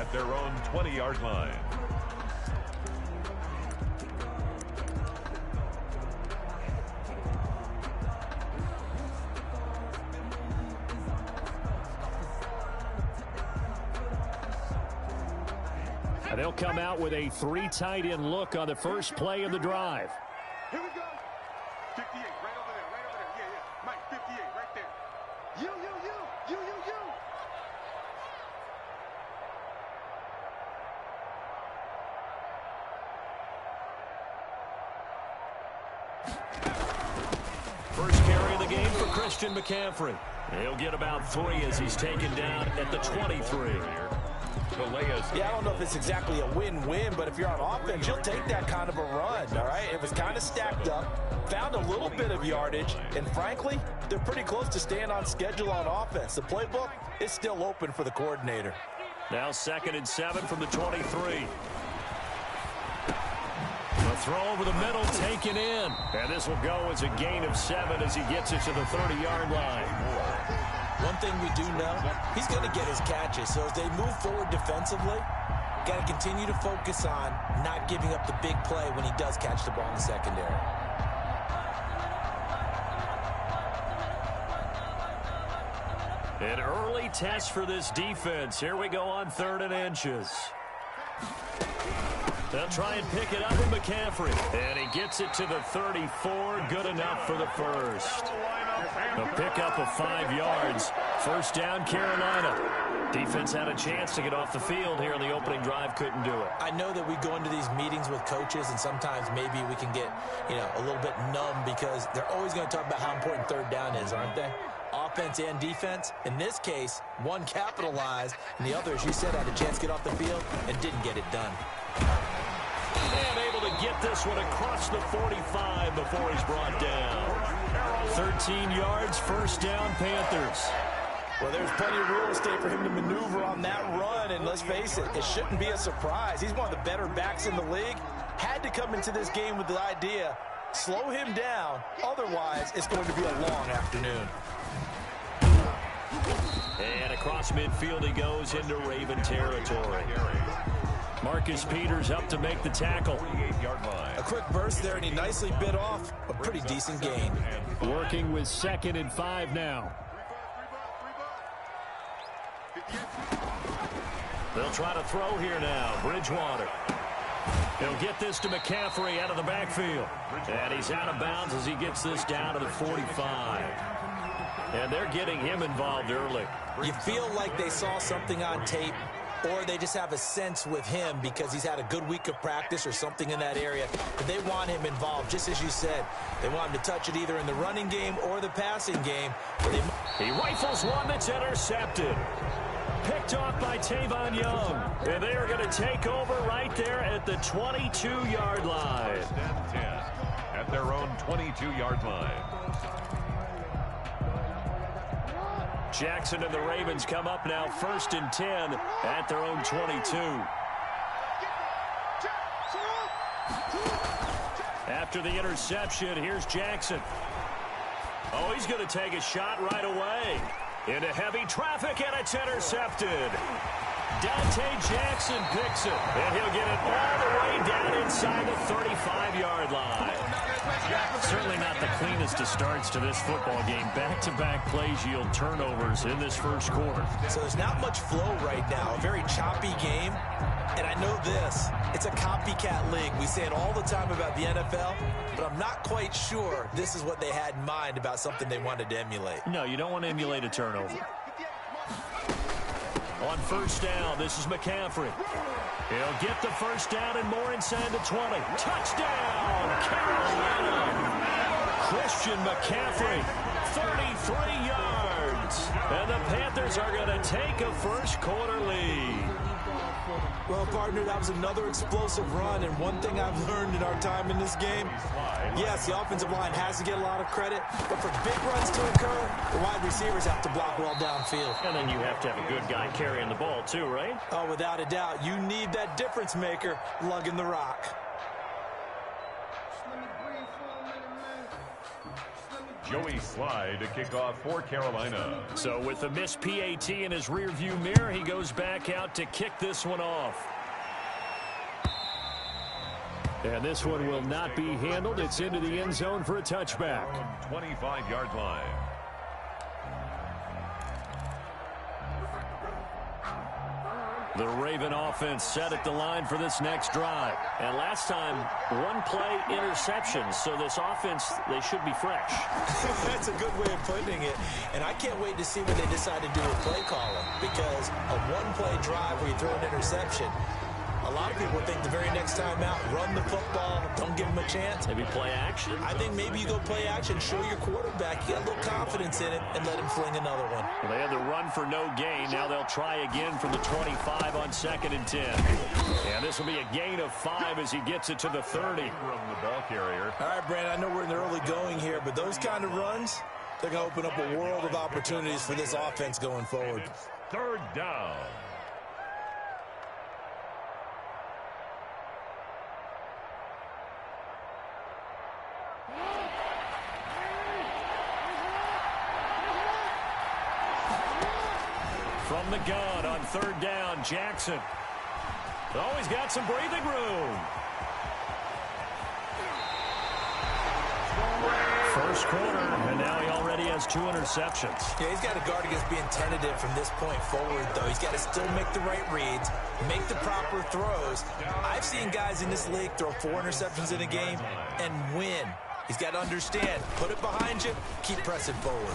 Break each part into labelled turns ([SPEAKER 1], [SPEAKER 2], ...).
[SPEAKER 1] at their own 20-yard line.
[SPEAKER 2] And they'll come out with a 3 tight end look on the first play of the drive.
[SPEAKER 3] Here we go. 58, right over there, right over there. Yeah, yeah. Mike, 58, right there. You.
[SPEAKER 2] First carry of the game for Christian McCaffrey. He'll get about 3 as he's taken down at the 23.
[SPEAKER 4] Yeah, I don't know if it's exactly a win-win, but if you're on offense, you'll take that kind of a run, all right? It was kind of stacked up, found a little bit of yardage, and frankly, they're pretty close to staying on schedule on offense. The playbook is still open for the coordinator.
[SPEAKER 2] Now 2nd and 7 from the 23. The throw over the middle, taken in. And this will go as a gain of 7 as he gets it to the 30-yard line.
[SPEAKER 4] One thing we do know, he's going to get his catches. So as they move forward defensively, got to continue to focus on not giving up the big play when he does catch the ball in the secondary.
[SPEAKER 2] An early test for this defense. Here we go on 3rd and inches. They'll try and pick it up with McCaffrey. And he gets it to the 34. Good enough for the first. A pickup of 5 yards. First down, Carolina. Defense had a chance to get off the field here in the opening drive. Couldn't do it.
[SPEAKER 4] I know that we go into these meetings with coaches, and sometimes maybe we can get, a little bit numb because they're always going to talk about how important 3rd down is, aren't they? Offense and defense. In this case, one capitalized, and the other, as you said, had a chance to get off the field and didn't get it done.
[SPEAKER 2] And able to get this one across the 45 before he's brought down. 13 yards, first down, Panthers.
[SPEAKER 4] Well, there's plenty of real estate for him to maneuver on that run, and let's face it, it shouldn't be a surprise. He's one of the better backs in the league. Had to come into this game with the idea, slow him down, otherwise it's going to be a long afternoon.
[SPEAKER 2] And across midfield he goes into Raven territory. Marcus Peters up to make the tackle.
[SPEAKER 4] A quick burst there, and he nicely bit off a pretty decent gain.
[SPEAKER 2] Working with 2nd and 5 now. They'll try to throw here now. Bridgewater. He'll get this to McCaffrey out of the backfield. And he's out of bounds as he gets this down to the 45. And they're getting him involved early.
[SPEAKER 4] You feel like they saw something on tape, or they just have a sense with him because he's had a good week of practice or something in that area. But they want him involved, just as you said. They want him to touch it either in the running game or the passing game.
[SPEAKER 2] He rifles one that's intercepted. Picked off by Tavon Young. And they are going to take over right there at the 22-yard line.
[SPEAKER 1] At their own 22-yard line.
[SPEAKER 2] Jackson and the Ravens come up now 1st and 10 at their own 22. After the interception, here's Jackson. Oh, he's going to take a shot right away. Into heavy traffic, and it's intercepted. Dante Jackson picks it, and he'll get it all the way down inside the 35-yard line. Certainly not the cleanest of starts to this football game. Back-to-back plays yield turnovers in this first quarter.
[SPEAKER 4] So there's not much flow right now. A very choppy game. And I know this. It's a copycat league. We say it all the time about the NFL, but I'm not quite sure this is what they had in mind about something they wanted to emulate.
[SPEAKER 2] No, you don't want to emulate a turnover. On first down, this is McCaffrey. He'll get the first down and more inside the 20. Touchdown, Carolina! Christian McCaffrey, 33 yards. And the Panthers are going to take a first quarter lead.
[SPEAKER 4] Well, partner, that was another explosive run, and one thing I've learned in our time in this game, yes, the offensive line has to get a lot of credit, but for big runs to occur, the wide receivers have to block well downfield.
[SPEAKER 2] And then you have to have a good guy carrying the ball too, right?
[SPEAKER 4] Oh, without a doubt. You need that difference maker lugging the rock.
[SPEAKER 1] Joey Sly to kick off for Carolina.
[SPEAKER 2] So with the missed PAT in his rearview mirror, he goes back out to kick this one off. And this one will not be handled. It's into the end zone for a touchback.
[SPEAKER 1] 25-yard line.
[SPEAKER 2] The Raven offense set at the line for this next drive. And last time, one-play interception. So this offense, they should be fresh.
[SPEAKER 4] That's a good way of putting it. And I can't wait to see what they decide to do with play calling. Because a one-play drive where you throw an interception, a lot of people think the very next time out, run the football, don't give them a chance.
[SPEAKER 2] Maybe play action?
[SPEAKER 4] I think maybe you go play action, show your quarterback, you got a little confidence in it, and let him fling another one.
[SPEAKER 2] Well, they had the run for no gain. Now they'll try again from the 25 on 2nd and 10. And this will be a gain of 5 as he gets it to the 30.
[SPEAKER 1] From the ball carrier.
[SPEAKER 4] All right, Brandon, I know we're in the early going here, but those kind of runs, they're going to open up a world of opportunities for this offense going forward.
[SPEAKER 1] It's 3rd down.
[SPEAKER 2] From the gun on 3rd down, Jackson. Oh, he's got some breathing room. First quarter, and now he already has 2 interceptions.
[SPEAKER 4] Yeah, he's got to guard against being tentative from this point forward, though. He's got to still make the right reads, make the proper throws. I've seen guys in this league throw 4 interceptions in a game and win. He's got to understand, put it behind you, keep pressing forward.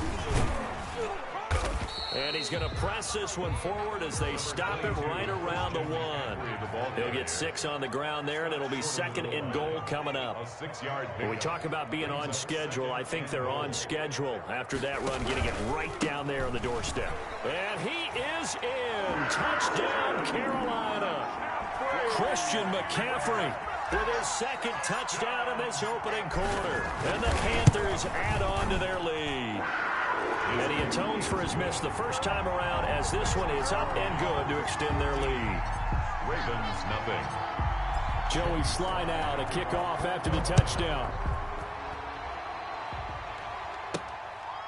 [SPEAKER 2] And he's going to press this one forward as they stop him right around the 1. He'll get 6 on the ground there, and it'll be 2nd and goal coming up. When we talk about being on schedule, I think they're on schedule after that run, getting it right down there on the doorstep. And he is in. Touchdown, Carolina. Christian McCaffrey with his 2nd touchdown in this opening quarter. And the Panthers add on to their lead. And he atones for his miss the first time around as this one is up and good to extend their lead.
[SPEAKER 1] Ravens, nothing.
[SPEAKER 2] Joey Sly now to kick off after the touchdown.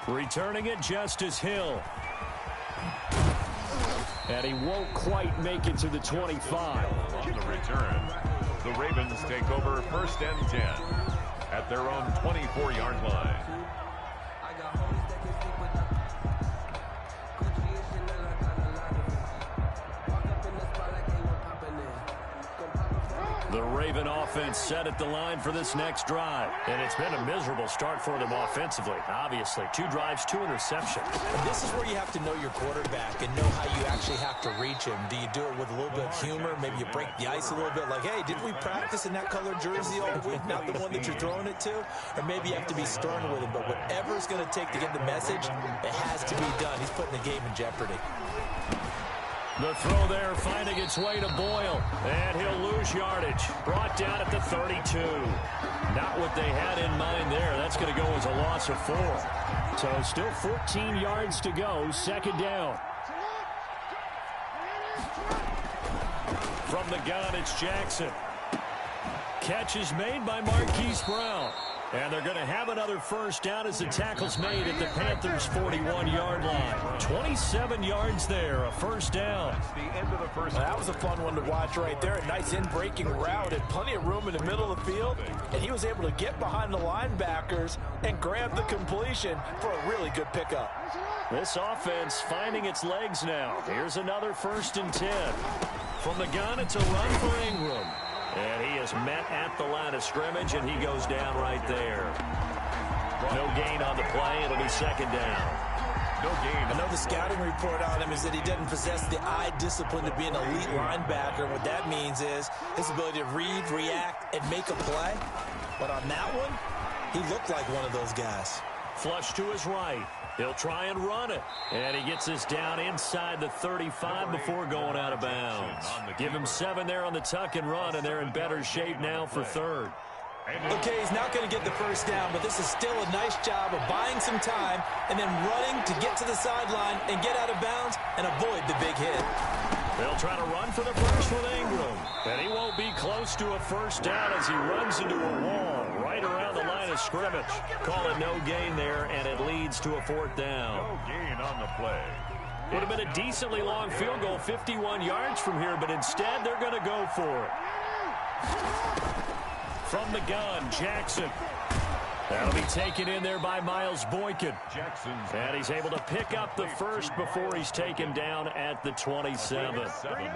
[SPEAKER 2] Returning it, Justice Hill. And he won't quite make it to the 25.
[SPEAKER 1] On the return, the Ravens take over 1st and 10 at their own 24-yard line.
[SPEAKER 2] The Raven offense set at the line for this next drive. And it's been a miserable start for them offensively, obviously. 2 drives, 2 interceptions.
[SPEAKER 4] And this is where you have to know your quarterback and know how you actually have to reach him. Do you do it with a little bit of humor? Maybe you break the ice a little bit like, hey, didn't we practice in that colored jersey all week, not the one that you're throwing it to? Or maybe you have to be stern with him. But whatever it's going to take to get the message, it has to be done. He's putting the game in jeopardy.
[SPEAKER 2] The throw there finding its way to Boyle. And he'll lose yardage. Brought down at the 32. Not what they had in mind there. That's going to go as a loss of 4. So still 14 yards to go. 2nd down. From the gun, it's Jackson. Catch is made by Marquise Brown. And they're going to have another first down as the tackle's made at the Panthers' 41-yard line. 27 yards there, a first down.
[SPEAKER 1] The end of the first.
[SPEAKER 4] That was a fun one to watch right there. A nice in-breaking route and plenty of room in the middle of the field. And he was able to get behind the linebackers and grab the completion for a really good pickup.
[SPEAKER 2] This offense finding its legs now. Here's another 1st and 10. From the gun, it's a run for Ingram. And he is met at the line of scrimmage, and he goes down right there. No gain on the play. It'll be 2nd down.
[SPEAKER 1] No gain.
[SPEAKER 4] I know the scouting report on him is that he doesn't possess the eye discipline to be an elite linebacker. What that means is his ability to read, react, and make a play. But on that one, he looked like one of those guys.
[SPEAKER 2] Flush to his right. He'll try and run it. And he gets this down inside the 35 before going out of bounds. Give him 7 there on the tuck and run, and they're in better shape now for 3rd.
[SPEAKER 4] Okay, he's not going to get the first down, but this is still a nice job of buying some time and then running to get to the sideline and get out of bounds and avoid the big hit.
[SPEAKER 2] They'll try to run for the first with Ingram. And he won't be close to a first down as he runs into a wall right right around the line of scrimmage. Call it no gain there, and it leads to a 4th down.
[SPEAKER 1] No gain on the play.
[SPEAKER 2] Would have been a decently long field goal, 51 yards from here, but instead they're going to go for it. From the gun, Jackson. That'll be taken in there by Miles Boykin. And he's able to pick up the first before he's taken down at the 27.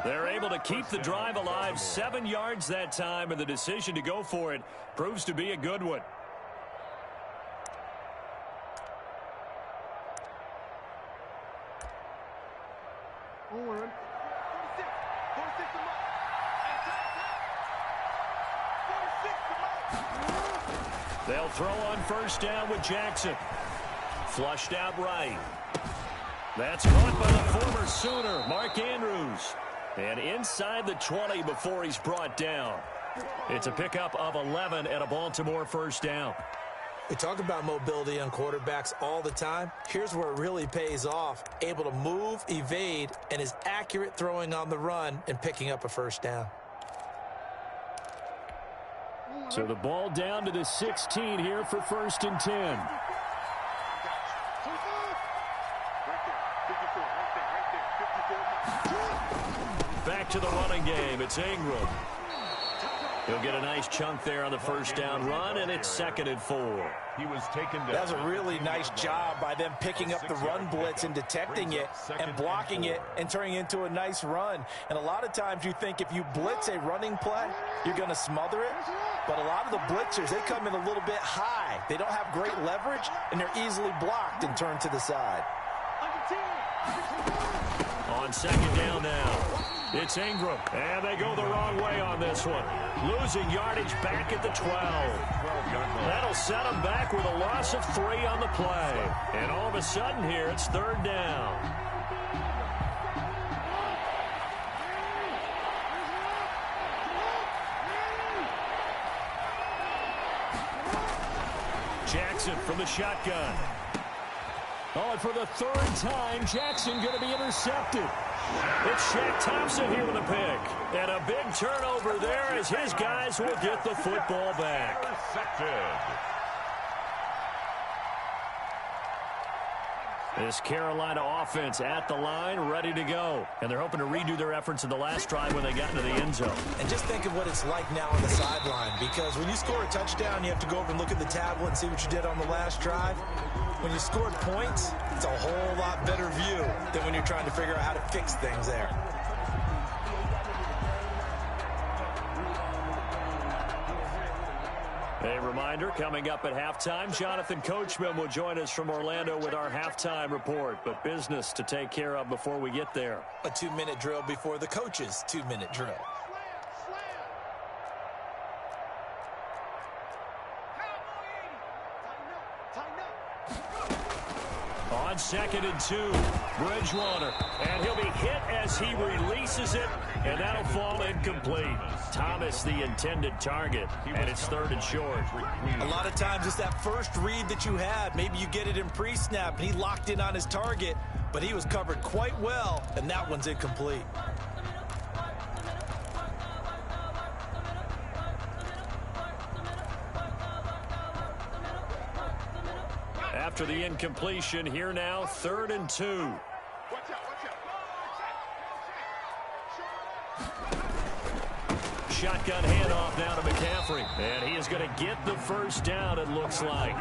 [SPEAKER 2] They're able to keep the drive alive, 7 yards that time, and the decision to go for it proves to be a good one. They'll throw on 1st down with Jackson. Flushed out right. That's caught by the former Sooner, Mark Andrews. And inside the 20 before he's brought down. It's a pickup of 11 and a Baltimore 1st down.
[SPEAKER 4] We talk about mobility on quarterbacks all the time. Here's where it really pays off. Able to move, evade, and is accurate throwing on the run and picking up a 1st down.
[SPEAKER 2] So the ball down to the 16 here for 1st and 10. Back to the running game. It's Ingram. He'll get a nice chunk there on the 1st down run, and it's 2nd and 4.
[SPEAKER 1] He was taken down.
[SPEAKER 4] That was a really nice job by them picking up the run blitz and detecting it and blocking it and turning it into a nice run. And a lot of times you think if you blitz a running play, you're going to smother it. But a lot of the blitzers, they come in a little bit high. They don't have great leverage, and they're easily blocked and turned to the side.
[SPEAKER 2] On 2nd down now, it's Ingram. And they go the wrong way on this one. Losing yardage back at the 12. That'll set them back with a loss of 3 on the play. And all of a sudden here, it's 3rd down. Jackson from the shotgun. Oh, and for the 3rd time, Jackson going to be intercepted. It's Shaq Thompson here with a pick. And a big turnover there as his guys will get the football back. This Carolina offense at the line, ready to go. And they're hoping to redo their efforts in the last drive when they got into the end zone.
[SPEAKER 4] And just think of what it's like now on the sideline, because when you score a touchdown, you have to go over and look at the tablet and see what you did on the last drive. When you scored points, it's a whole lot better view than when you're trying to figure out how to fix things there.
[SPEAKER 2] A reminder, coming up at halftime, Jonathan Coachman will join us from Orlando with our halftime report. But business to take care of before we get there.
[SPEAKER 4] A 2-minute drill before the coach's 2-minute drill.
[SPEAKER 2] On 2nd and 2, Bridgewater. And he'll be hit as he releases it, and that'll fall incomplete. Thomas, the intended target, and it's 3rd and short.
[SPEAKER 4] A lot of times it's that first read that you had. Maybe you get it in pre-snap, and he locked in on his target, but he was covered quite well, and that one's incomplete.
[SPEAKER 2] After the incompletion, here now, 3rd and 2. Shotgun handoff now to McCaffrey. And he is going to get the 1st down, it looks like,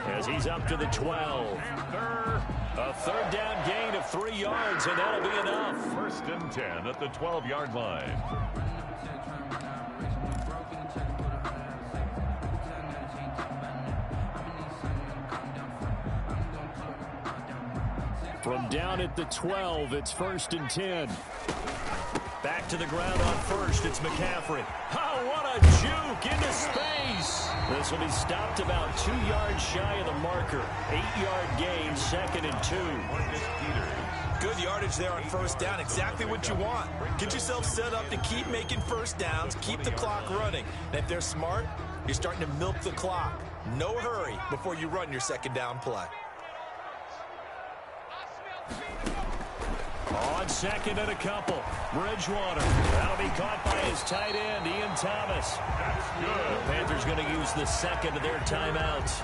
[SPEAKER 2] as he's up to the 12. A 3rd down gain of 3 yards, and that'll be enough.
[SPEAKER 1] 1st and 10 at the 12-yard line.
[SPEAKER 2] From down at the 12, it's 1st and 10. Back to the ground on 1st, it's McCaffrey. Oh, what a juke into space. This will be stopped about 2 yards shy of the marker. 8-yard gain, 2nd and 2.
[SPEAKER 4] Good yardage there on 1st down, exactly what you want. Get yourself set up to keep making 1st downs, keep the clock running. And if they're smart, you're starting to milk the clock. No hurry before you run your 2nd down play.
[SPEAKER 2] On second and a couple. Bridgewater. That'll be caught by his tight end, Ian Thomas.
[SPEAKER 1] That's good.
[SPEAKER 2] The Panthers going to use the second of their timeouts,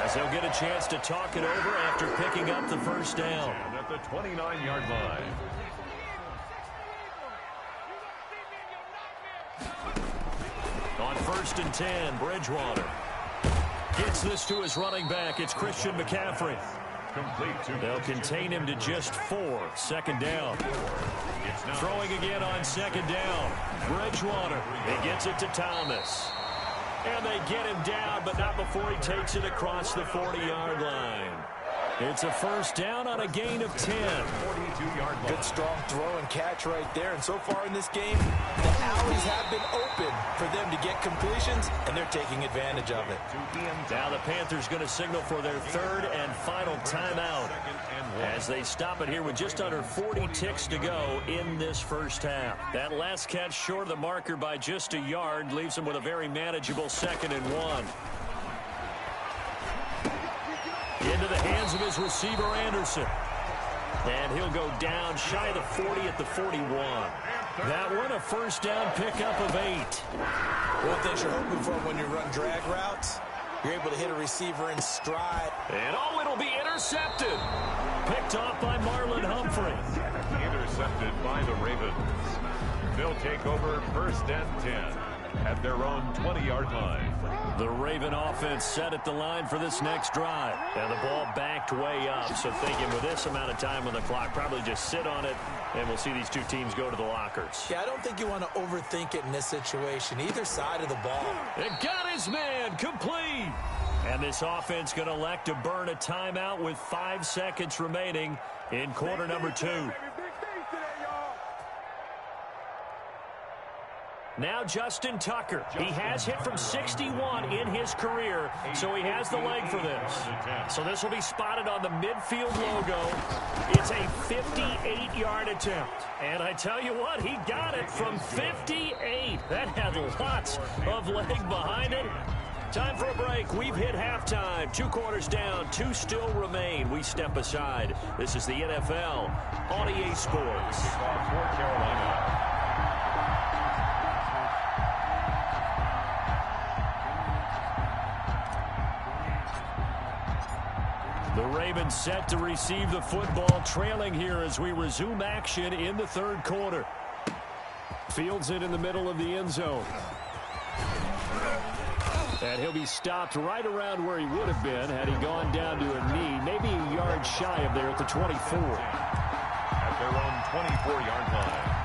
[SPEAKER 2] as they'll get a chance to talk it over after picking up the first down.
[SPEAKER 1] And at the 29-yard line.
[SPEAKER 2] On 1st and 10, Bridgewater gets this to his running back. It's Christian McCaffrey.
[SPEAKER 1] Complete to
[SPEAKER 2] They'll contain him to just 4. Second down. Throwing again on second down. Bridgewater. He gets it to Thomas. And they get him down, but not before he takes it across the 40-yard line. It's a first down on a gain of 10.
[SPEAKER 1] 42-yard line.
[SPEAKER 4] Good, strong throw and catch right there. And so far in this game, the alleys have been open for them to get completions, and they're taking advantage of it.
[SPEAKER 2] Now the Panthers going to signal for their third and final timeout, as they stop it here with just under 40 ticks to go in this first half. That last catch short of the marker by just a yard leaves them with a very manageable 2nd and 1. Into the hands of his receiver, Anderson. And he'll go down shy of the 40 at the 41. That one, a first down pickup of 8.
[SPEAKER 4] One thing you're hoping for when you run drag routes, you're able to hit a receiver in stride.
[SPEAKER 2] And it'll be intercepted. Picked off by Marlon Humphrey.
[SPEAKER 1] Intercepted by the Ravens. They'll take over 1st and 10 at their own 20-yard line.
[SPEAKER 2] The Raven offense set at the line for this next drive. And the ball backed way up. So thinking with this amount of time on the clock, probably just sit on it, and we'll see these two teams go to the lockers.
[SPEAKER 4] Yeah, I don't think you want to overthink it in this situation, either side of the ball.
[SPEAKER 2] It got his man complete. And this offense going to elect to burn a timeout with 5 seconds remaining in quarter number 2. Now Justin Tucker. He has hit from 61 in his career, so he has the leg for this. So this will be spotted on the midfield logo. It's a 58-yard attempt. And I tell you what, he got it from 58. That had lots of leg behind it. Time for a break. We've hit halftime. 2 quarters down, 2 still remain. We step aside. This is the NFL on EA Sports.
[SPEAKER 1] For Carolina.
[SPEAKER 2] The Ravens set to receive the football, trailing here as we resume action in the 3rd quarter. Fields it in the middle of the end zone. And he'll be stopped right around where he would have been had he gone down to a knee, maybe a yard shy of there at the 24.
[SPEAKER 1] At their own 24-yard line.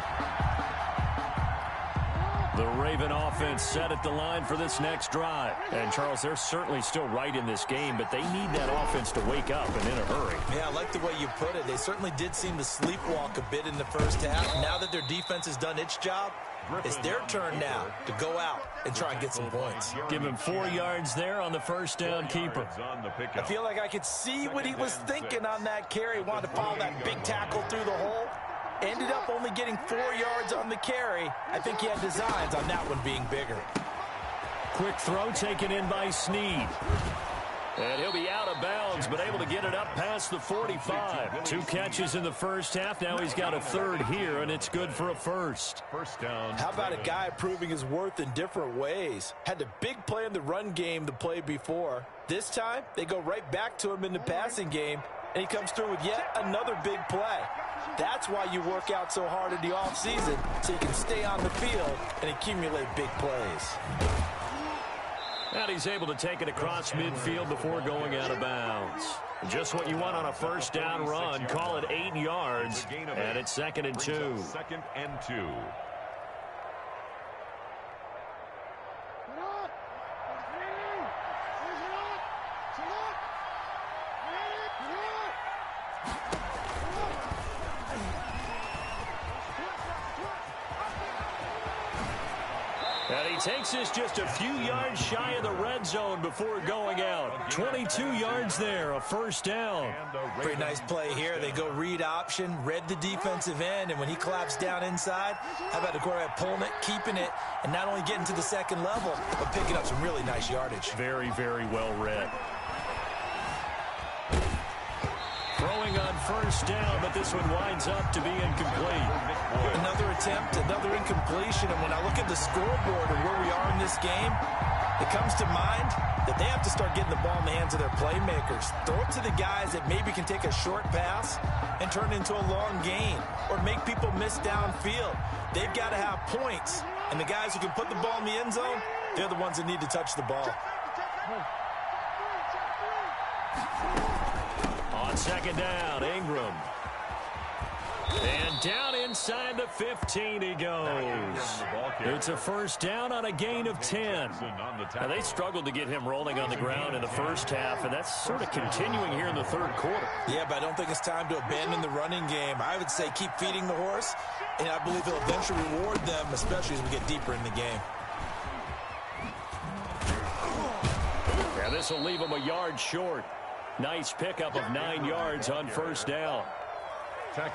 [SPEAKER 2] The Raven offense set at the line for this next drive. And, Charles, they're certainly still right in this game, but they need that offense to wake up and in a hurry.
[SPEAKER 4] Yeah, I like the way you put it. They certainly did seem to sleepwalk a bit in the first half. Now that their defense has done its job, it's their turn now to go out and try and get some points.
[SPEAKER 2] Give him 4 yards there on the first down keeper.
[SPEAKER 4] I feel like I could see what he was thinking on that carry. He wanted to follow that big tackle through the hole. Ended up only getting 4 yards on the carry. I think he had designs on that one being bigger.
[SPEAKER 2] Quick throw taken in by Snead. And he'll be out of bounds, but able to get it up past the 45. 2 catches in the first half. Now he's got a 3rd here, and it's good for a first.
[SPEAKER 1] First down.
[SPEAKER 4] How about a guy proving his worth in different ways? Had a big play in the run game the play before. This time, they go right back to him in the passing game, and he comes through with yet another big play. That's why you work out so hard in the offseason, so you can stay on the field and accumulate big plays.
[SPEAKER 2] And he's able to take it across midfield before going out of bounds. Just what you want on a first down run. Call it 8 yards, and it's 2nd and 2.
[SPEAKER 1] 2nd and 2.
[SPEAKER 2] And he takes this just a few yards shy of the red zone before going out. 22 yards there, a first down.
[SPEAKER 4] Pretty nice play here. They go read option, read the defensive end, and when he claps down inside, how about the quarterback pulling it, keeping it, and not only getting to the second level, but picking up some really nice yardage.
[SPEAKER 2] Very, very well read. Throwing on first down, but this one winds up to be incomplete.
[SPEAKER 4] Another attempt, another incompletion, and when I look at the scoreboard and where we are in this game, it comes to mind that they have to start getting the ball in the hands of their playmakers. Throw it to the guys that maybe can take a short pass and turn it into a long gain or make people miss downfield. They've got to have points, and the guys who can put the ball in the end zone, they're the ones that need to touch the ball.
[SPEAKER 2] On second down, Ingram. And down inside the 15 he goes. It's a first down on a gain of 10. Now, they struggled to get him rolling on the ground in the first half, and that's sort of continuing here in the third quarter.
[SPEAKER 4] Yeah, but I don't think it's time to abandon the running game. I would say keep feeding the horse, and I believe he'll eventually reward them, especially as we get deeper in the game.
[SPEAKER 2] Yeah, this will leave him a yard short. Nice pickup of 9 yards on first down.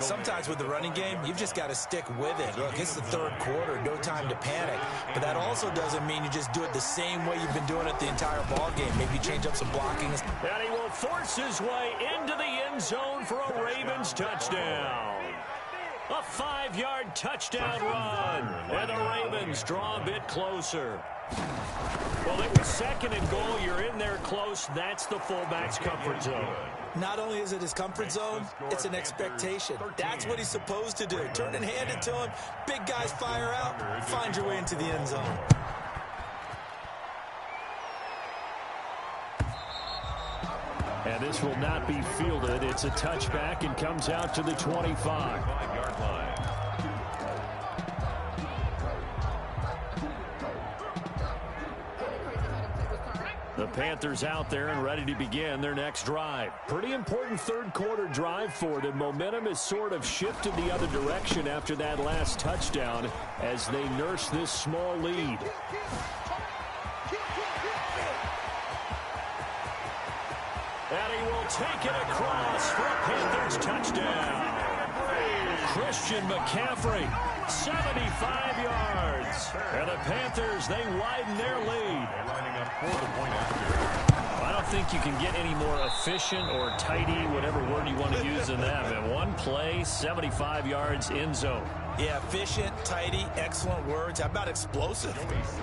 [SPEAKER 4] Sometimes with the running game, you've just got to stick with it. Look, it's the third quarter, no time to panic. But that also doesn't mean you just do it the same way you've been doing it the entire ball game. Maybe change up some blocking.
[SPEAKER 2] And he will force his way into the end zone for a Ravens touchdown. A 5-yard touchdown run. And the Ravens draw a bit closer. Well, it was second and goal. You're in there close. That's the fullback's comfort zone.
[SPEAKER 4] Not only is it his comfort zone, it's an expectation. That's what he's supposed to do. Turn and hand it to him. Big guys fire out. Find your way into the end zone.
[SPEAKER 2] And this will not be fielded. It's a touchback and comes out to the 25-yard line. The Panthers out there and ready to begin their next drive. Pretty important third quarter drive for them. Momentum has sort of shifted the other direction after that last touchdown as they nurse this small lead. And he will take it across for a Panthers touchdown. Christian McCaffrey, 75 yards. And the Panthers, they widen their lead. I don't think you can get any more efficient or tidy, whatever word you want to use in that. Man, one play, 75 yards in zone.
[SPEAKER 4] Yeah, efficient, tidy, excellent words. How about explosive?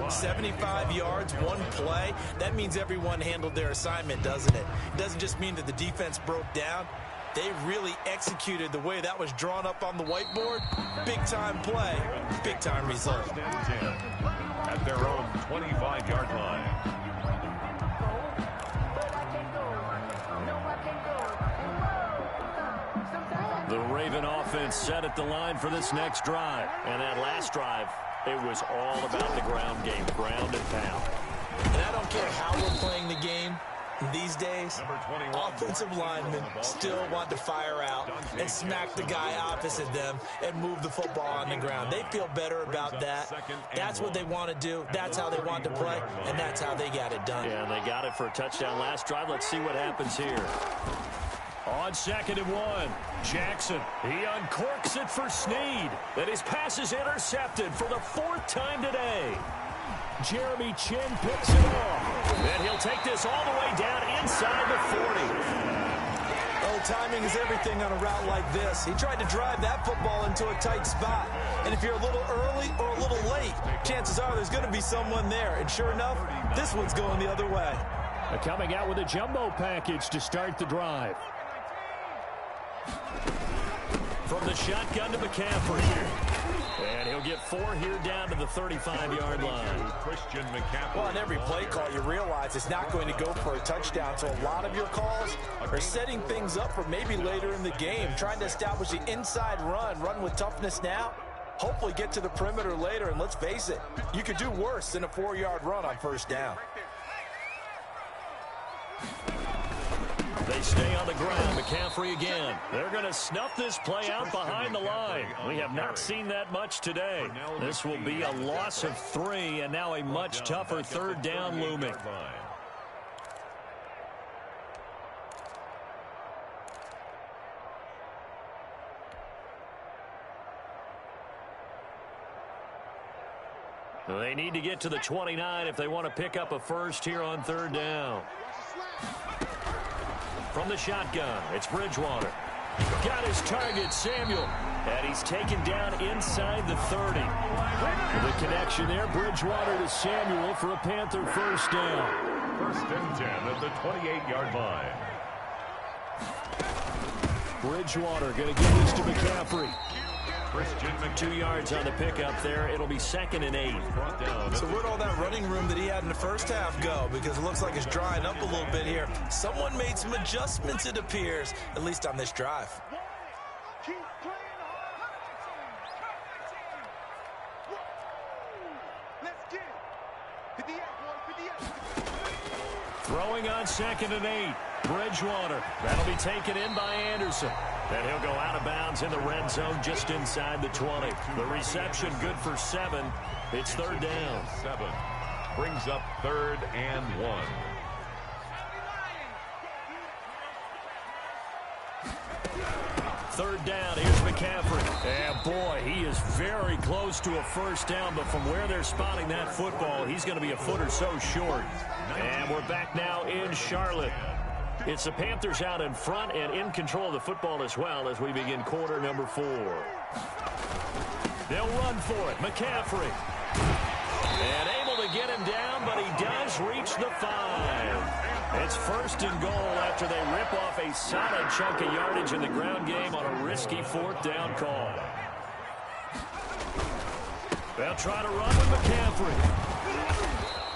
[SPEAKER 4] 75 yards, one play. That means everyone handled their assignment, doesn't it? It doesn't just mean that the defense broke down. They really executed the way that was drawn up on the whiteboard. Big-time play, big-time result.
[SPEAKER 1] At their own 25-yard line.
[SPEAKER 2] The Raven offense set at the line for this next drive. And that last drive, it was all about the ground game, ground and pound.
[SPEAKER 4] And I don't care how we're playing the game these days, offensive linemen still want to fire out and smack the guy opposite them and move the football on the ground. They feel better about that. That's what they want to do. That's how they want to play, and that's how they got it done.
[SPEAKER 2] Yeah, and they got it for a touchdown last drive. Let's see what happens here. On 2nd and 1, Jackson, he uncorks it for Snead. And his pass is intercepted for the 4th time today. Jeremy Chin picks it off. And he'll take this all the way down inside the 40.
[SPEAKER 4] Oh, timing is everything on a route like this. He tried to drive that football into a tight spot. And if you're a little early or a little late, chances are there's going to be someone there. And sure enough, this one's going the other way.
[SPEAKER 2] Coming out with a jumbo package to start the drive. From the shotgun to McCaffrey. And he'll get 4 here down to the 35-yard line.
[SPEAKER 1] Christian McCaffrey.
[SPEAKER 4] Well, on every play call, you realize it's not going to go for a touchdown. So a lot of your calls are setting things up for maybe later in the game, trying to establish the inside run with toughness now, hopefully get to the perimeter later. And let's face it, you could do worse than a 4-yard run on first down.
[SPEAKER 2] They stay on the ground. McCaffrey again. They're going to snuff this play out behind the line. We have not seen that much today. This will be a loss of 3, and now a much tougher 3rd down looming. They need to get to the 29 if they want to pick up a first here on 3rd down. From the shotgun, it's Bridgewater. Got his target, Samuel. And he's taken down inside the 30. The connection there, Bridgewater to Samuel for a Panther first down.
[SPEAKER 1] First and 10 at the 28-yard line.
[SPEAKER 2] Bridgewater going to give this to McCaffrey. 2 yards on the pickup there. It'll be 2nd and 8.
[SPEAKER 4] So where'd all that running room that he had in the first half go? Because it looks like it's drying up a little bit here. Someone made some adjustments, it appears, at least on this drive.
[SPEAKER 2] Throwing on 2nd and 8. Bridgewater. That'll be taken in by Anderson. And he'll go out of bounds in the red zone just inside the 20. The reception good for 7. It's 3rd down.
[SPEAKER 1] 7 brings up 3rd and 1.
[SPEAKER 2] Third down, here's McCaffrey. And boy, he is very close to a first down, but from where they're spotting that football, he's going to be a foot or so short. And we're back now in Charlotte. It's the Panthers out in front and in control of the football as well as we begin quarter number 4. They'll run for it. McCaffrey. And able to get him down, but he does reach the 5. It's 1st and goal after they rip off a solid chunk of yardage in the ground game on a risky 4th down call. They'll try to run with McCaffrey.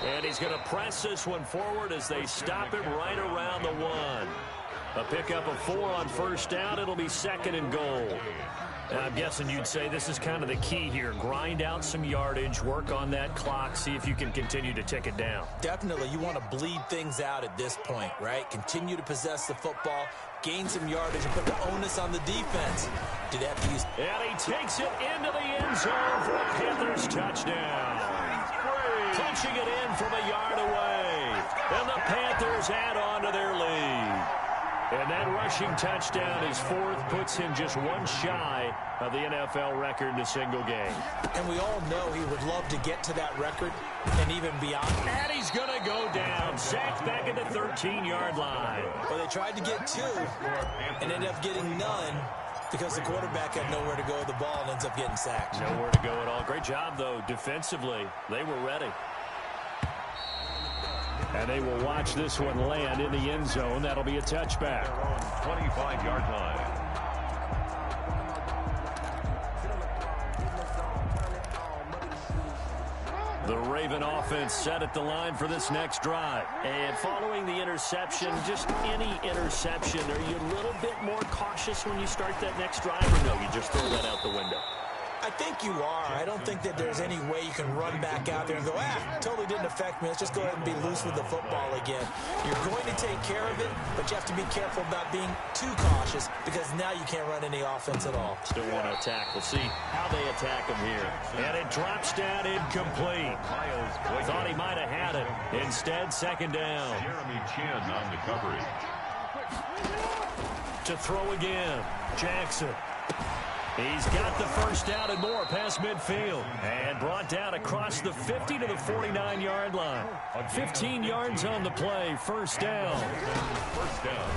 [SPEAKER 2] And he's going to press this one forward as they stop him right around the 1. A pickup of 4 on first down. It'll be 2nd and goal. And I'm guessing you'd say this is kind of the key here. Grind out some yardage, work on that clock, see if you can continue to tick it down.
[SPEAKER 4] Definitely. You want to bleed things out at this point, right? Continue to possess the football, gain some yardage, and put the onus on the defense. Do they have to use...
[SPEAKER 2] And he takes it into the end zone for a Panthers touchdown. Punching it in from a yard away. And the Panthers add on to their lead. And that rushing touchdown is 4th, puts him just 1 shy of the NFL record in a single game.
[SPEAKER 4] And we all know he would love to get to that record and even beyond.
[SPEAKER 2] And he's going to go down. Sacked back at the 13-yard line.
[SPEAKER 4] Well, they tried to get 2 and ended up getting none because the quarterback had nowhere to go with the ball and ends up getting sacked.
[SPEAKER 2] Nowhere to go at all. Great job, though, defensively. They were ready. And they will watch this one land in the end zone. That'll be a touchback.
[SPEAKER 1] 25-yard line.
[SPEAKER 2] The Raven offense set at the line for this next drive. And following the interception, just any interception, are you a little bit more cautious when you start that next drive, or no, you just throw that out the window?
[SPEAKER 4] I think you are. I don't think that there's any way you can run back out there and go, totally didn't affect me. Let's just go ahead and be loose with the football again. You're going to take care of it, but you have to be careful about being too cautious because now you can't run any offense at all.
[SPEAKER 2] Still want to attack. We'll see how they attack him here. And it drops down incomplete. Thought he might have had it. Instead, 2nd down.
[SPEAKER 1] Jeremy Chin on the coverage.
[SPEAKER 2] To throw again. Jackson. He's got the first down and more past midfield. And brought down across the 50 to the 49-yard line. 15 yards on the play. First down.
[SPEAKER 1] First down.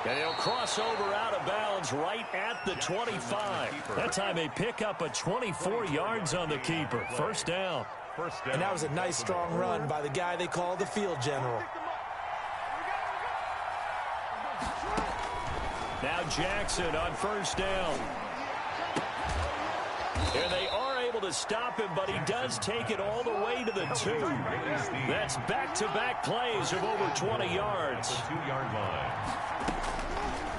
[SPEAKER 2] And he'll cross over out of bounds right at the 25. That time they pick up a 24 yards on the keeper. First down.
[SPEAKER 4] And that was a nice, strong run by the guy they call the field general.
[SPEAKER 2] Now Jackson on first down. And they are able to stop him, but he does take it all the way to the 2. That's back-to-back plays of over 20 yards.
[SPEAKER 1] 2-yard line.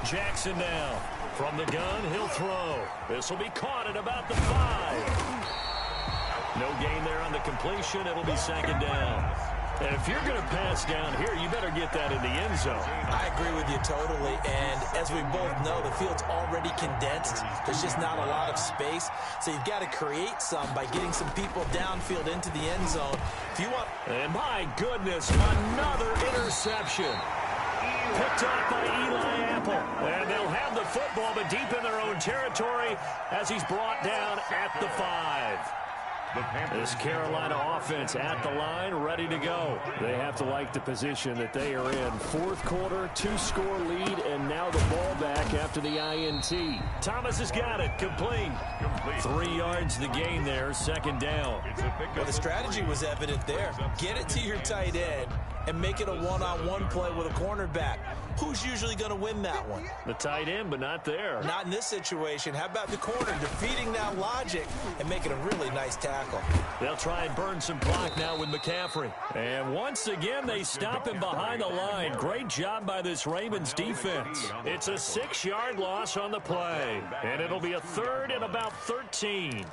[SPEAKER 2] Jackson now. From the gun, he'll throw. This will be caught at about the 5. No gain there on the completion. It'll be 2nd down. And if you're going to pass down here, you better get that in the end zone.
[SPEAKER 4] I agree with you totally. And as we both know, the field's already condensed. There's just not a lot of space. So you've got to create some by getting some people downfield into the end zone. If you want...
[SPEAKER 2] And my goodness, another interception. Picked up by Eli Apple. And they'll have the football, but deep in their own territory as he's brought down at the 5. This Carolina offense at the line, ready to go. They have to like the position that they are in. Fourth quarter, 2-score lead, and now the ball back after the INT. Thomas has got it. Complete. 3 yards the gain there, second down.
[SPEAKER 4] Well, the strategy was evident there. Get it to your tight end and make it a one-on-one play with a cornerback. Who's usually going to win that one?
[SPEAKER 2] The tight end, but not there.
[SPEAKER 4] Not in this situation. How about the corner defeating that logic and making a really nice tackle?
[SPEAKER 2] They'll try and burn some clock now with McCaffrey. And once again, they stop him behind the line. Great job by this Ravens defense. It's a 6-yard loss on the play. And it'll be a third and about 13.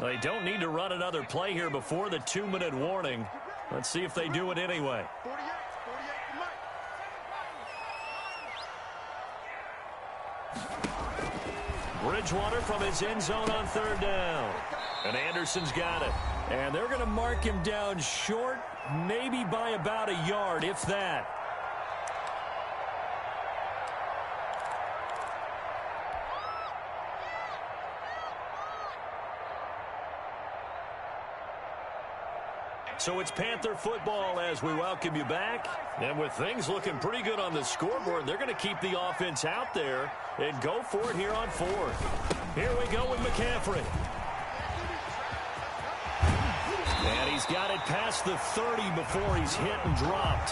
[SPEAKER 2] They don't need to run another play here before the 2-minute warning. Let's see if they do it anyway.
[SPEAKER 3] 48
[SPEAKER 2] Bridgewater from his end zone on third down. And Anderson's got it. And they're going to mark him down short, maybe by about a yard, if that. So it's Panther football as we welcome you back. And with things looking pretty good on the scoreboard, they're going to keep the offense out there and go for it here on fourth. Here we go with McCaffrey. And he's got it past the 30 before he's hit and dropped.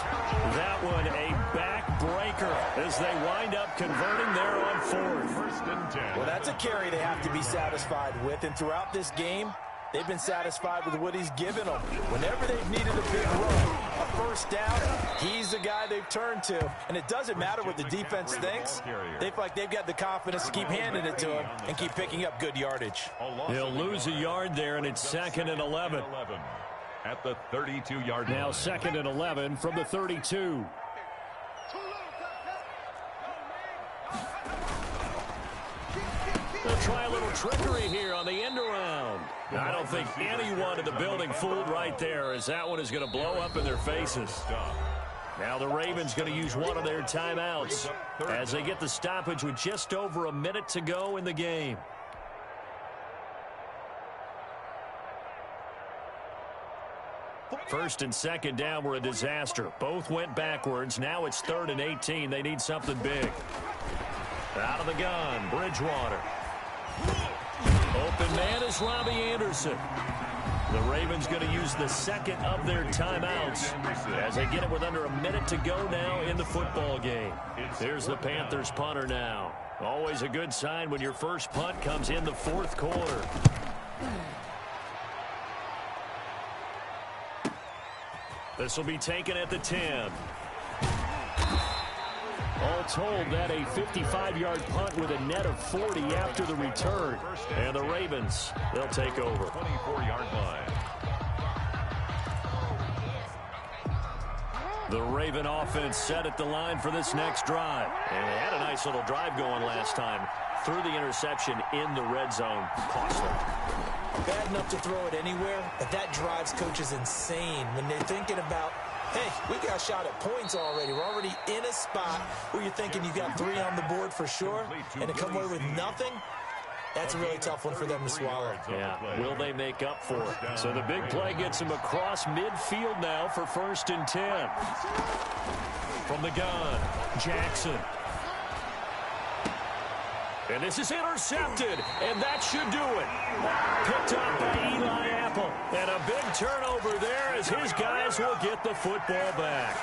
[SPEAKER 2] That one a backbreaker as they wind up converting there on fourth.
[SPEAKER 1] First and 10.
[SPEAKER 4] Well, that's a carry they have to be satisfied with. And throughout this game, they've been satisfied with what he's given them. Whenever they've needed a big run, a first down, he's the guy they've turned to. And it doesn't matter what the defense thinks. They feel like they've got the confidence to keep handing it to him and keep picking up good yardage.
[SPEAKER 2] He'll lose a yard there, and it's 2nd and 11.
[SPEAKER 1] At the 32-yard line.
[SPEAKER 2] Now 2nd and 11 from the 32. They'll try a little trickery here on the end around. I don't think anyone in the building fooled right there, as that one is going to blow up in their faces. Now the Ravens going to use one of their timeouts as they get the stoppage with just over a minute to go in the game. First and second down were a disaster. Both went backwards. Now it's 3rd and 18. They need something big. Out of the gun, Bridgewater. Open man is Robbie Anderson. The Ravens going to use the second of their timeouts as they get it with under a minute to go now in the football game. Here's the Panthers punter now. Always a good sign when your first punt comes in the fourth quarter. This will be taken at the 10. All told, that a 55-yard punt with a net of 40 after the return. And the Ravens, they'll take over.
[SPEAKER 1] 24-yard line.
[SPEAKER 2] The Raven offense set at the line for this next drive. And they had a nice little drive going last time. Threw the interception in the red zone. Costly.
[SPEAKER 4] Bad enough to throw it anywhere, but that drives coaches insane when they're thinking about, hey, we got a shot at points already. We're already in a spot where you're thinking you got 3 on the board for sure, and to come away with nothing, that's a really tough one for them to swallow.
[SPEAKER 2] Yeah, will they make up for it? So the big play gets him across midfield now for 1st and 10. From the gun, Jackson. And this is intercepted, and that should do it. Picked up by Eli Apple. And a big turnover there as his guys will get the football back.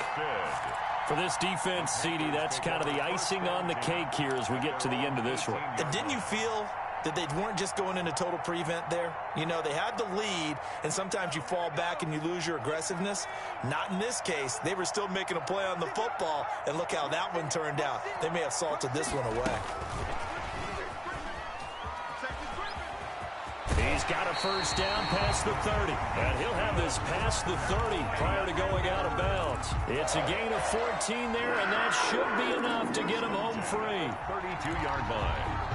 [SPEAKER 2] For this defense, CD, that's kind of the icing on the cake here as we get to the end of this one.
[SPEAKER 4] And didn't you feel that they weren't just going into total prevent there? You know, they had the lead, and sometimes you fall back and you lose your aggressiveness. Not in this case. They were still making a play on the football, and look how that one turned out. They may have salted this one away.
[SPEAKER 2] He's got a first down past the 30. And he'll have this past the 30 prior to going out of bounds. It's a gain of 14 there, and that should be enough to get him home free.
[SPEAKER 1] 32-yard line.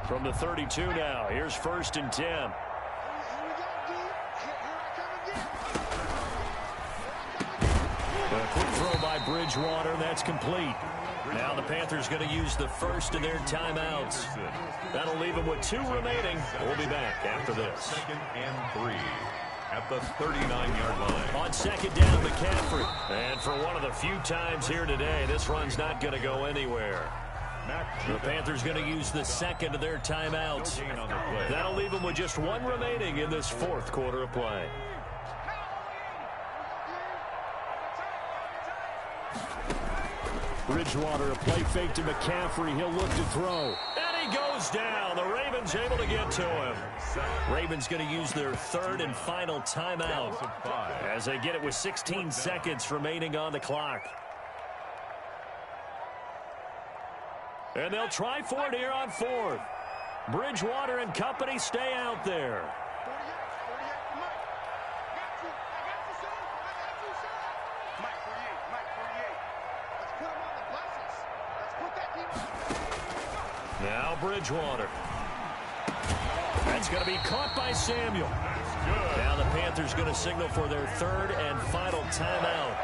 [SPEAKER 2] From the 32 now, here's 1st and 10. A quick throw by Bridgewater. That's complete. Now the Panthers going to use the first of their timeouts. That'll leave them with 2 remaining. We'll be back after this.
[SPEAKER 1] 2nd and 3 at the 39-yard line.
[SPEAKER 2] On 2nd down, McCaffrey. And for one of the few times here today, this run's not going to go anywhere. The Panthers going to use the 2nd of their timeouts. That'll leave them with just 1 remaining in this 4th quarter of play. Bridgewater, a play fake to McCaffrey. He'll look to throw. And he goes down. The Ravens able to get to him. Ravens going to use their 3rd and final timeout as they get it with 16 seconds remaining on the clock. And they'll try for it here on 4th. Bridgewater and company stay out there. Now Bridgewater. That's going to be caught by Samuel. Now the Panthers going to signal for their 3rd and final timeout.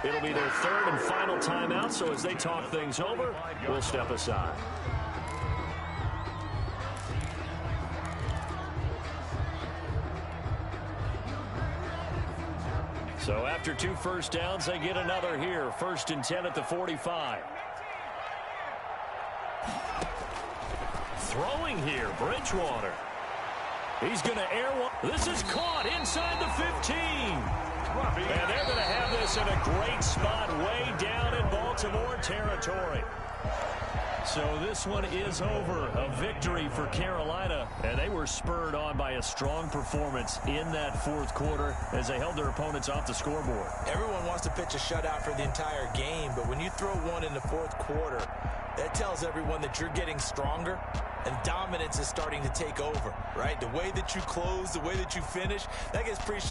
[SPEAKER 2] It'll be their 3rd and final timeout, so as they talk things over, we'll step aside. So after 2 first downs, they get another here. 1st and 10 at the 45. Throwing here, Bridgewater. He's going to air one. This is caught inside the 15. And they're going to have this in a great spot way down in Baltimore territory. So this one is over. A victory for Carolina. And they were spurred on by a strong performance in that 4th quarter as they held their opponents off the scoreboard.
[SPEAKER 4] Everyone wants to pitch a shutout for the entire game, but when you throw one in the 4th quarter, that tells everyone that you're getting stronger and dominance is starting to take over, right? The way that you close, the way that you finish, that gets pretty